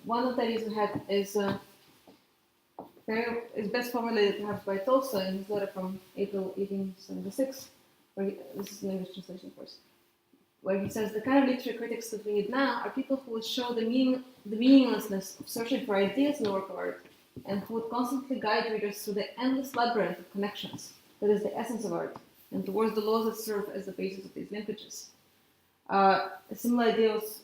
one of the ideas we had is best formulated perhaps by Tolstoy in his letter from April 1876, this is an English translation, of course, where he says the kind of literary critics that we need now are people who would show the meaninglessness of searching for ideas in the work of art, and who would constantly guide readers through the endless labyrinth of connections that is the essence of art, and towards the laws that serve as the basis of these linkages. A similar idea was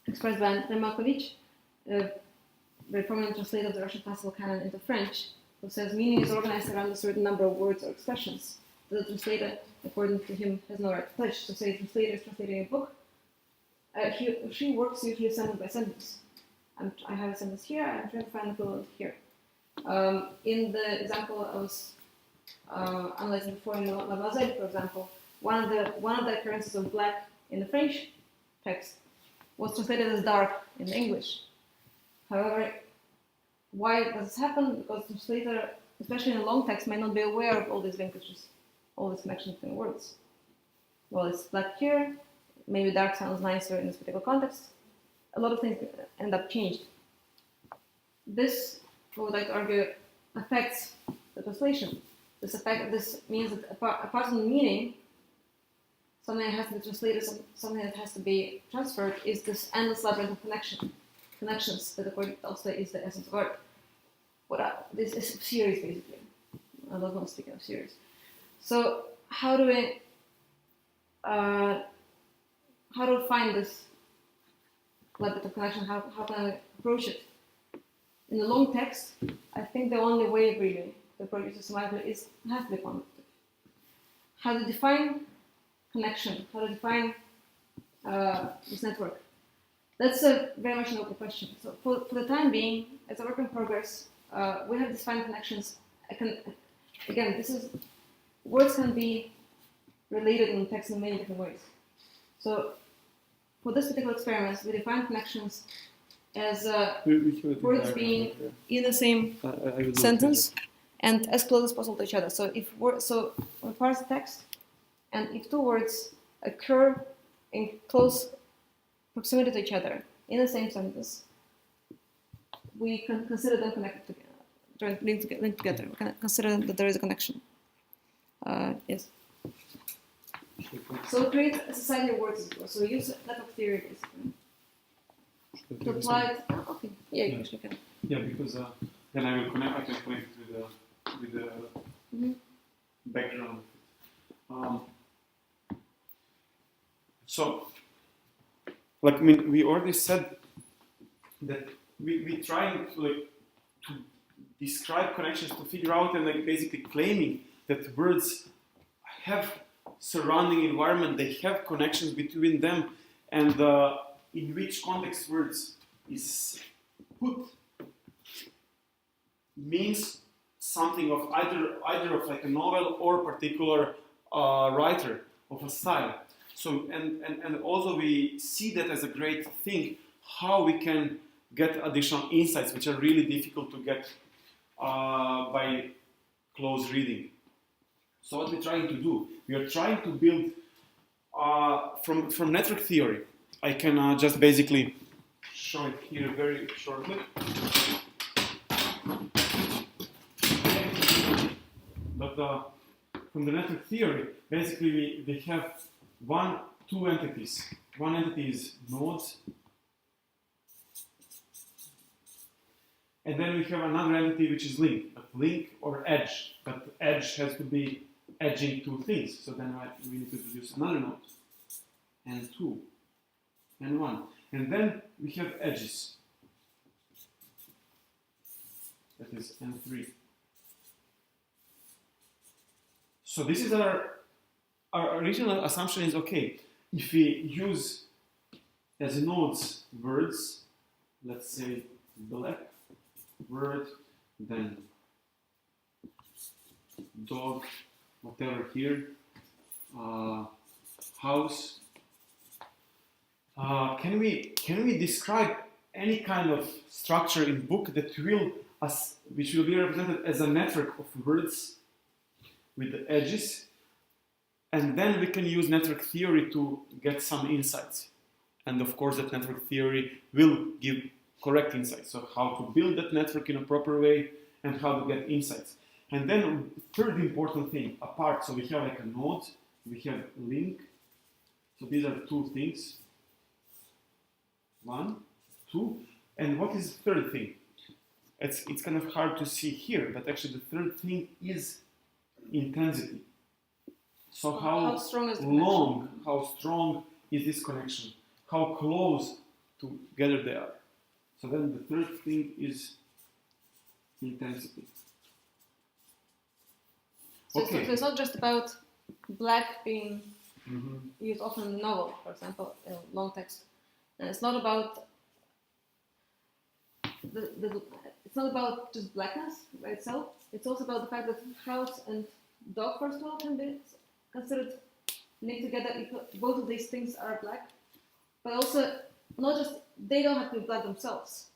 expressed by Andrei Markovich, a very prominent translator of the Russian classical canon into French, who says meaning is organized around a certain number of words or expressions. The translator, according to him, has no right to touch. So say the translator is translating a book, she works usually sentence by sentence. I have a sentence here, I'm trying to find the equivalent here. In the example I was analyzing before in Mademoiselle, for example, one of the occurrences of black in the French text was translated as dark in the English. However, why does this happen? Because the translator, especially in a long text, might not be aware of all these linkages, all these connections between words. Well, it's black here, maybe dark sounds nicer in this particular context. A lot of things end up changed. This, I would like to argue, affects the translation. This means that apart from the meaning, something that has to be translated, something that has to be transferred, is this endless labyrinth of connections that, according to Tolstoy, is the essence of art. This is a series, basically. I love when speaking of series. So how do we find this labyrinth of connection? How can I approach it? In the long text, I think the only way really to approach it systematically has to be quantitative. How to define connection? How to define this network? That's very much an open question. So for the time being, as a work in progress, we have defined connections. Words can be related in text in many different ways. So for this particular experiment, we define connections as words being in the same sentence and as close as possible to each other. So we parse the text, and if two words occur in close proximity to each other in the same sentence, we can consider them connected together, linked together. We can consider that there is a connection. Yes. So we create a society of words as well. So we use network theory basically to apply it. Okay. Yeah, you actually can. Yeah, because then I can connect it with the background. So, we already said that we trying to describe connections, to figure out and basically claiming that words have surrounding environment, they have connections between them, and in which context words is put means something of either of a novel or particular writer of a style. So and also we see that as a great thing, how we can get additional insights which are really difficult to get by close reading. So what we're trying to do, we are trying to build from network theory. I can just basically show it here very shortly. But from the network theory, basically we have two entities. One entity is nodes, and then we have another entity which is link, but link or edge. But edge has to be edging two things. So then we need to introduce another node, and two, and one. And then we have edges. That is N3. So this is our original assumption is, okay, if we use as nodes words, let's say black word, then dog, whatever here, house. Can we describe any kind of structure in book that which will be represented as a network of words with the edges, and then we can use network theory to get some insights. and of course that network theory will give correct insights. So how to build that network in a proper way and how to get insights. And then third important thing, apart, so we have like a node, we have link. So these are two things. 1, 2. And what is the third thing? It's kind of hard to see here, but actually the third thing is intensity. So how strong is the long, connection? how strong is this connection? How close together they are? So then the third thing is intensity. So, Okay. so it's not just about black being used often in the novel, for example, in long text. And it's not about it's not about just blackness by itself. It's also about the fact that house and dog, first of all, can be considered linked together. Both of these things are black, but also not just they don't have to be black themselves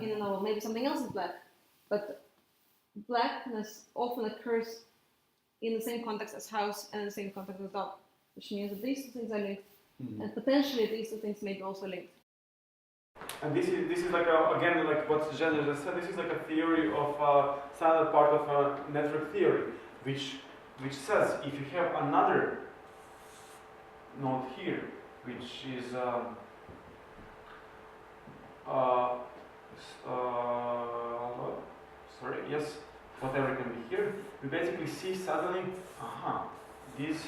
in a novel. Maybe something else is black, but blackness often occurs in the same context as house and in the same context as dog, which means that these two things are linked, and potentially these two things may be also linked. And this is like again like what Jenna just said. This is like a theory of standard part of a network theory, which says if you have another node here, which is sorry, yes, whatever can be here, we basically see suddenly, these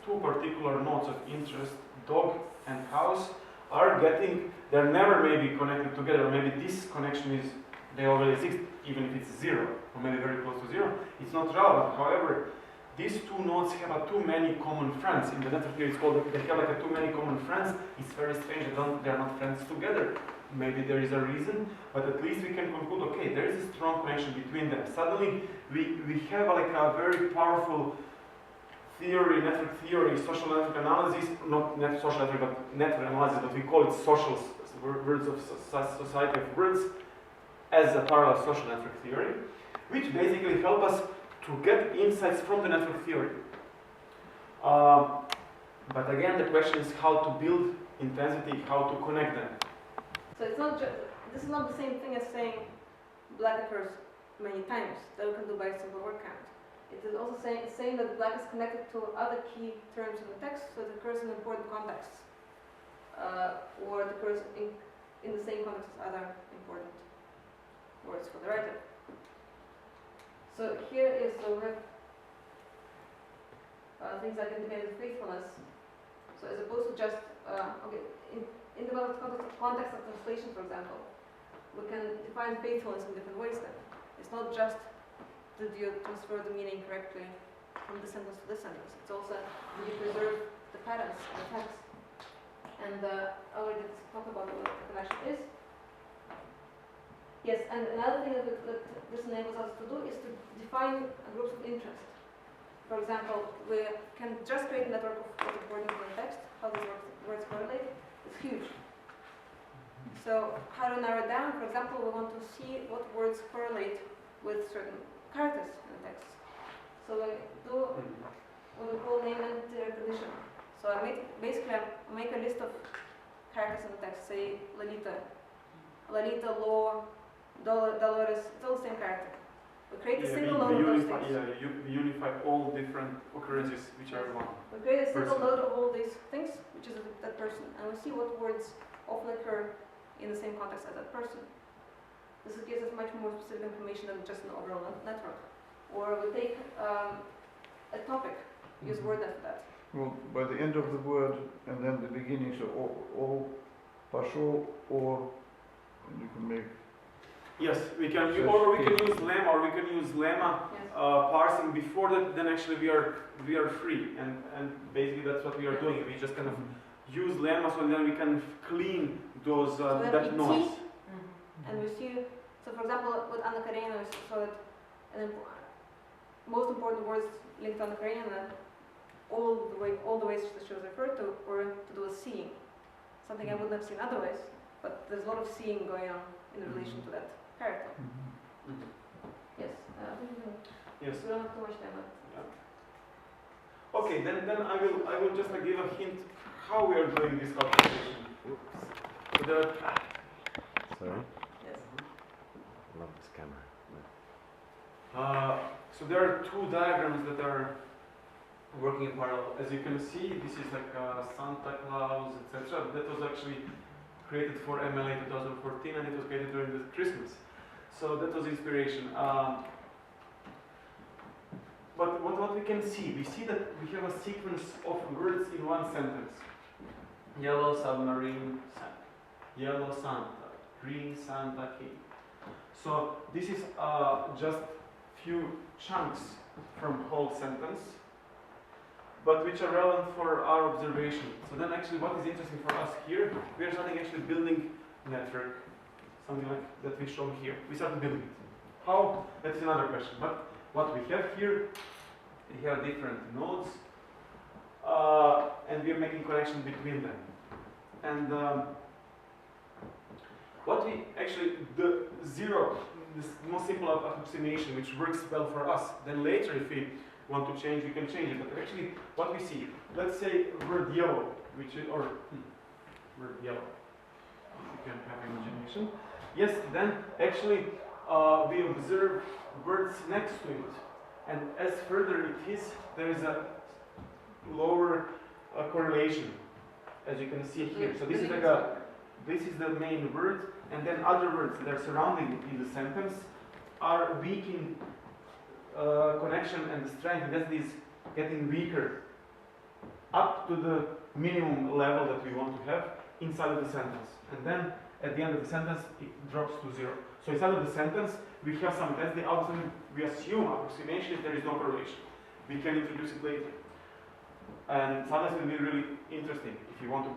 two particular nodes of interest, dog and house, they're never maybe connected together, or maybe this connection is, they already exist, even if it's 0, or maybe very close to 0, it's not relevant. However, these two nodes have too many common friends. In the network theory, it's called, they have like too many common friends. It's very strange, they're not friends together. Maybe there is a reason, but at least we can conclude, okay, there is a strong connection between them. Suddenly, we have like a very powerful theory, network theory, social network analysis, not social network, but network analysis, but we call it social words of society of words as a parallel social network theory, which basically help us to get insights from the network theory. But again, the question is how to build intensity, how to connect them. So it's not just, this is not the same thing as saying black occurs many times. That we can do by a simple word count. It is also saying that black is connected to other key terms in the text, so it occurs in important contexts, or it occurs in the same context as other important words for the writer. So here is, so we have things like indicated faithfulness. So as opposed to just, in the context of translation, for example, we can define faithfulness in different ways then. It's not just did you transfer the meaning correctly from this sentence to this sentence. It's also did you preserve the patterns in the text. And I already talked about what the connection is. Yes, and another thing that this enables us to do is to define groups of interest. For example, we can just create a network of what's important in the text, how these words correlate. It's huge. So how to narrow it down? For example, we want to see what words correlate with certain characters in the text. So we do what we call name entity recognition. So I make a list of characters in the text, say Lalita, Law, Dolores, it's all the same character. We create a single node of those things. We unify all different occurrences which are one. We create a single node of all these things, which is that person, and we see what words often occur in the same context as that person. This gives us much more specific information than just an overall network. Or we take a topic, use WordNet for that. Well, by the end of the word and then the beginning, so all partial, or you can make. Yes, we can use lemma, or we can use lemma parsing before that. Then actually we are free, and basically that's what we are doing. We just kind of use lemma, so then we can clean those that noise. And we see, so for example, with Anna Karenina, we saw that most important words linked to Anna Karenina, all the ways that she was referred to were to do with seeing. Something I wouldn't have seen otherwise, but there's a lot of seeing going on in relation to that character. Yes. Yes. We don't have too much time left. Okay. Okay, then I will just give a hint how we are doing this calculation. So there are, Sorry? Yes. Love this camera. so there are two diagrams that are working in parallel. As you can see, this is like Santa Claus, etc. That was actually created for MLA 2014, and it was created during the Christmas. So that was inspiration. But what we can see, we see that we have a sequence of words in one sentence. Yellow submarine, yellow Santa, green Santa King. So this is just few chunks from whole sentence, but which are relevant for our observation. So then actually what is interesting for us here, we are starting actually building network, something like that we show here. We started building it. How? That's another question. But what we have here, we have different nodes, and we are making connection between them. And what we actually, the zero, this most simple approximation, which works well for us. Then later, if we want to change, we can change it. But actually, what we see, let's say word yellow, which is, or word yellow, if you can have imagination. Yes, then actually we observe words next to it. And as further it is, there is a lower correlation, as you can see here. So this is like a, this is the main word, and then other words that are surrounding it in the sentence are weak in connection, and the strength that is getting weaker up to the minimum level that we want to have inside of the sentence. And then at the end of the sentence, it drops to zero. So inside of the sentence, we have some that's the outside. We assume approximation if there is no correlation. We can introduce it later. And sometimes it will be really interesting if you want to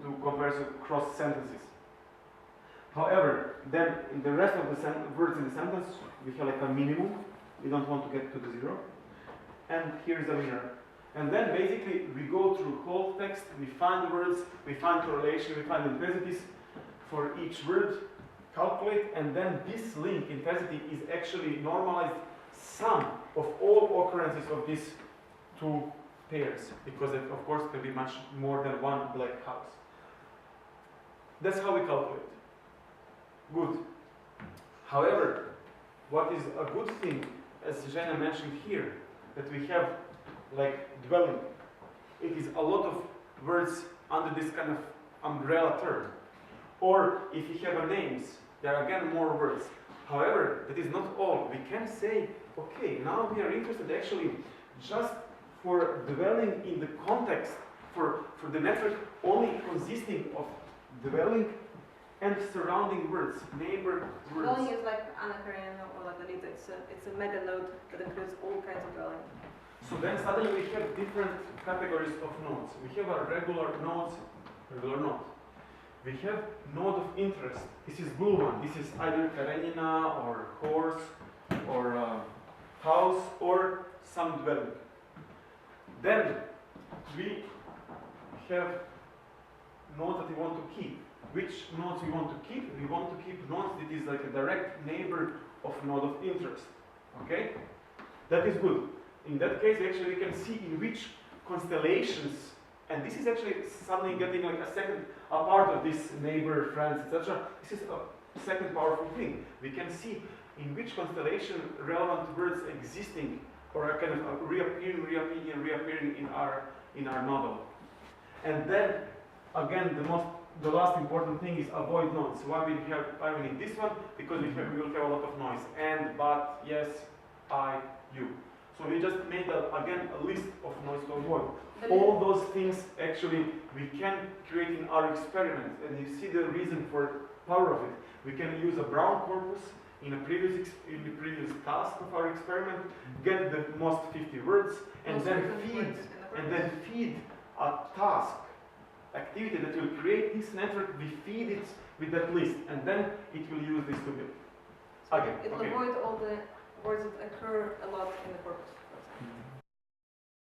do comparison across sentences. However, then in the rest of the words in the sentence, we have like a minimum. We don't want to get to the zero. And here is a mirror. And then basically we go through whole text, we find words, we find correlation, we find intensities for each word, calculate, and then this link intensity is actually normalized sum of all occurrences of these two pairs, because it, of course, can be much more than one black house. That's how we calculate. Good. However, what is a good thing, as Zhenya mentioned here, that we have like dwelling. It is a lot of words under this kind of umbrella term. Or if you have a names, there are again more words. However, that is not all. We can say, okay, now we are interested actually just for dwelling in the context, for the network only consisting of dwelling and surrounding words, neighbor words. Dwelling is like anacarena or like a lead. It's a meta node that includes all kinds of dwelling. So then suddenly we have different categories of nodes. We have a regular node. We have node of interest. This is blue one. This is either Karenina or horse or house or some dwelling. Then we have nodes that we want to keep. Which nodes we want to keep? We want to keep nodes that is like a direct neighbor of node of interest. Okay? That is good. In that case, actually, we can see in which constellations, and this is actually something getting like a part of this neighbor, friends, etc. This is a second powerful thing. We can see in which constellation relevant words existing or are kind of reappearing in our novel. And then, again, the last important thing is avoid noise. Why we need this one? Because we will have a lot of noise. And, but, yes, I, you. So we just made again a list of noise to avoid. All those things actually we can create in our experiment, and you see the reason for power of it. We can use a brown corpus in the previous task of our experiment, get the most 50 words, and then feed a task activity that will create this network. We feed it with that list, and then it will use this to build. So it will avoid all the words that occur a lot in the corpus.